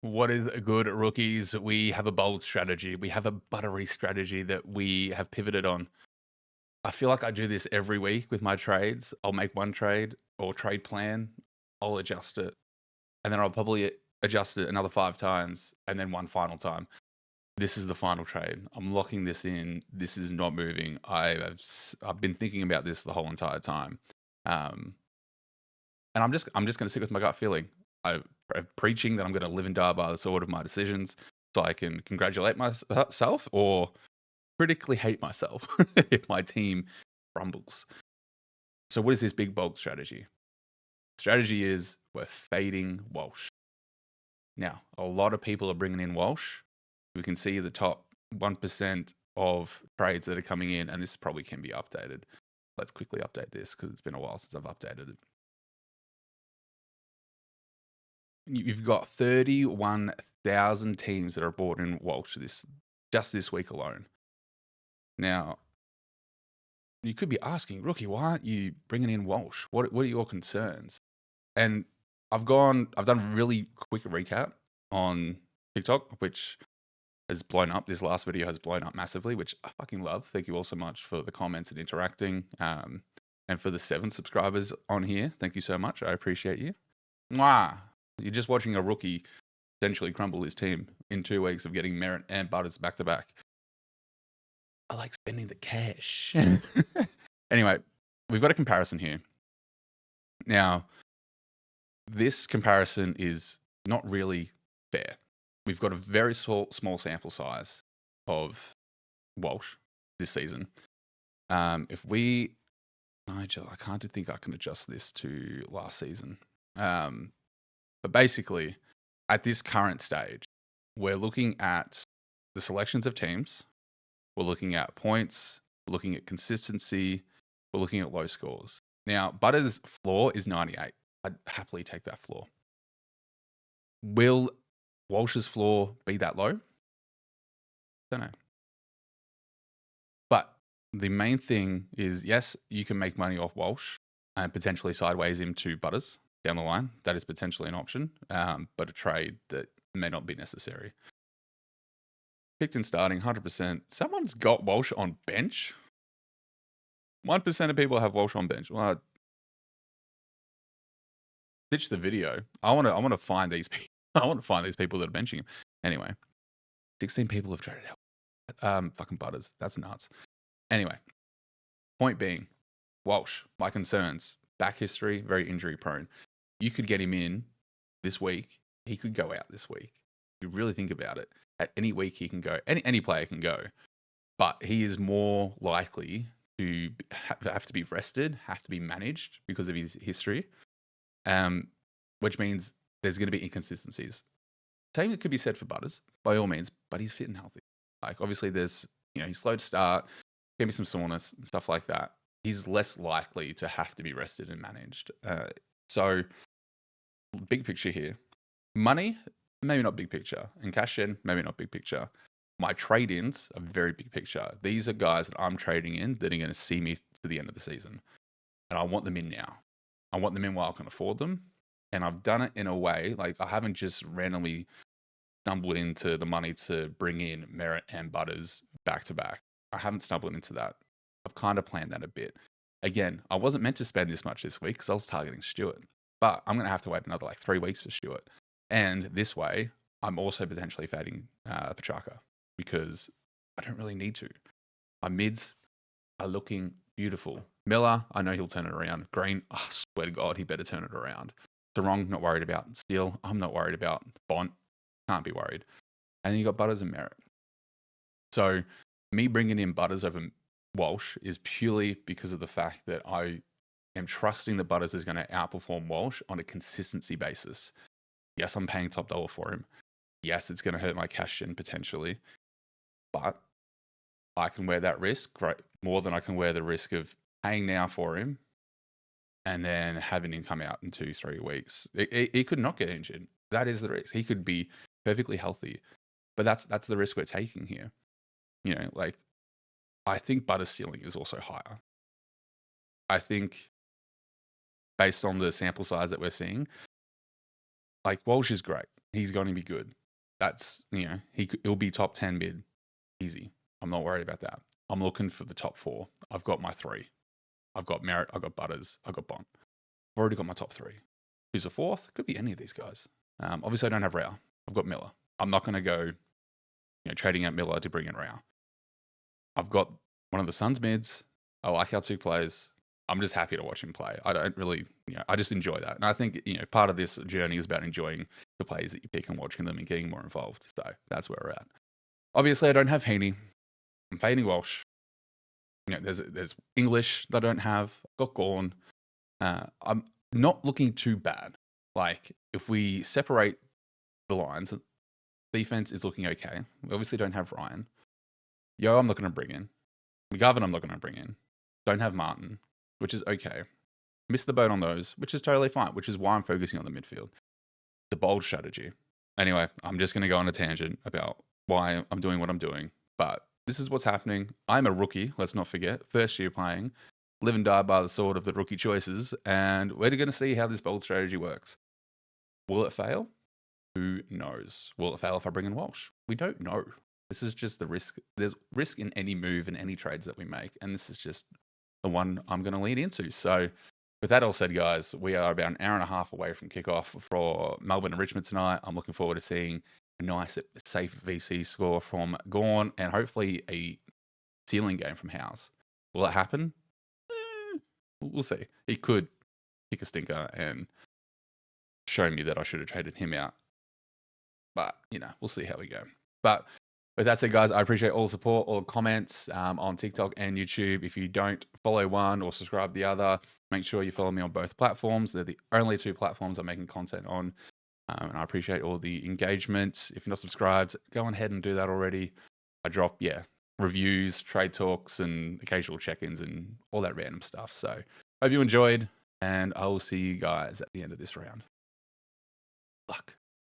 What is good, rookies? We have a bold strategy. We have a buttery strategy that we have pivoted on. I feel like I do this every week with my trades. I'll make one trade or trade plan. I'll adjust it. And then I'll probably adjust it another 5 times and then one final time. This is the final trade. I'm locking this in. This is not moving. I've been thinking about this the whole entire time. And I'm just going to stick with my gut feeling. I'm preaching that I'm going to live and die by the sword of my decisions, so I can congratulate myself or critically hate myself if my team crumbles. So what is this big bold strategy? Strategy is we're fading Walsh. Now, a lot of people are bringing in Walsh. We can see the top 1% of trades that are coming in, and this probably can be updated. Let's quickly update this because it's been a while since I've updated it. You've got 31,000 teams that are bought in Walsh just this week alone. Now, you could be asking, Rookie, why aren't you bringing in Walsh? What are your concerns? And I've done a really quick recap on TikTok, which has blown up. This last video has blown up massively, which I fucking love. Thank you all so much for the comments and interacting. And for the 7 subscribers on here, thank you so much. I appreciate you. Mwah! You're just watching a rookie essentially crumble his team in 2 weeks of getting Merritt and Butters back to back. I like spending the cash. Anyway, we've got a comparison here. Now, this comparison is not really fair. We've got a very small sample size of Walsh this season. I can't think I can adjust this to last season. But basically, at this current stage, we're looking at the selections of teams. We're looking at points. We're looking at consistency. We're looking at low scores. Now, Butters' floor is 98. I'd happily take that floor. Will Walsh's floor be that low? Don't know. But the main thing is, yes, you can make money off Walsh and potentially sideways him to Butters down the line. That is potentially an option, but a trade that may not be necessary. Picked in starting, 100%. Someone's got Walsh on bench. 1% of people have Walsh on bench. Well, ditch the video. I want to find these people. I want to find these people that are benching him. Anyway, 16 people have traded out. Fucking Butters. That's nuts. Anyway, point being, Walsh, my concerns. Back history, very injury prone. You could get him in this week. He could go out this week. If you really think about it, at any week he can go. Any player can go. But he is more likely to have to be rested, have to be managed because of his history, which means there's going to be inconsistencies. Same could be said for Butters, by all means, but he's fit and healthy. Like, obviously, there's, he's slow to start, give me some soreness and stuff like that. He's less likely to have to be rested and managed. So, big picture here. Money, maybe not big picture. And cash in, maybe not big picture. My trade-ins are very big picture. These are guys that I'm trading in that are going to see me to the end of the season. And I want them in now. I want them in while I can afford them. And I've done it in a way, like I haven't just randomly stumbled into the money to bring in Merritt and Butters back to back. I haven't stumbled into that. I've kind of planned that a bit. Again, I wasn't meant to spend this much this week because I was targeting Stewart. But I'm going to have to wait another 3 weeks for Stewart. And this way, I'm also potentially fading Petrarca because I don't really need to. My mids are looking beautiful. Miller, I know he'll turn it around. Green, I swear to God, he better turn it around. Sarong, not worried about. Steele, I'm not worried about. Bont, can't be worried. And then you got Butters and Merritt. So me bringing in Butters over Walsh is purely because of the fact that I am trusting that Butters is going to outperform Walsh on a consistency basis. Yes, I'm paying top dollar for him. Yes, it's going to hurt my cash in potentially. But I can wear that risk more than I can wear the risk of paying now for him and then having him come out in 2-3 weeks. He could not get injured. That is the risk. He could be perfectly healthy. But that's the risk we're taking here. I think Butter's ceiling is also higher. I think based on the sample size that we're seeing, Walsh is great. he's going to be good. That's, he'll be top 10 mid. Easy. I'm not worried about that. I'm looking for the top 4. I've got my 3. I've got Merritt, I've got Butters, I've got Bond. I've already got my top 3. Who's the 4th? Could be any of these guys. Obviously, I don't have Rao. I've got Miller. I'm not going to go, trading out Miller to bring in Rao. I've got one of the Suns mids. I like how 2 plays. I'm just happy to watch him play. I don't really, I just enjoy that. And I think, part of this journey is about enjoying the plays that you pick and watching them and getting more involved. So that's where we're at. Obviously, I don't have Heaney. I'm fading Walsh. There's English that I don't have. I've got Gorn. I'm not looking too bad. Like, if we separate the lines, defense is looking okay. We obviously don't have Ryan. Yo, I'm not going to bring in. McGovern, I'm not going to bring in. Don't have Martin, which is okay. Missed the boat on those, which is totally fine, which is why I'm focusing on the midfield. It's a bold strategy. Anyway, I'm just going to go on a tangent about why I'm doing what I'm doing. But this is what's happening. I'm a rookie, let's not forget. First year playing. Live and die by the sword of the rookie choices. And we're going to see how this bold strategy works. Will it fail? Who knows? Will it fail if I bring in Walsh? We don't know. This is just the risk. There's risk in any move and any trades that we make. And this is just the one I'm going to lean into. So with that all said, guys, we are about an hour and a half away from kickoff for Melbourne and Richmond tonight. I'm looking forward to seeing a nice, safe VC score from Gorn and hopefully a ceiling game from House. Will it happen? We'll see. He could kick a stinker and show me that I should have traded him out. But, we'll see how we go. But with that said, guys, I appreciate all the support, all the comments on TikTok and YouTube. If you don't follow one or subscribe the other, make sure you follow me on both platforms. They're the only 2 platforms I'm making content on. And I appreciate all the engagement. If you're not subscribed, go on ahead and do that already. I drop, reviews, trade talks, and occasional check-ins and all that random stuff. So hope you enjoyed, and I will see you guys at the end of this round. Luck.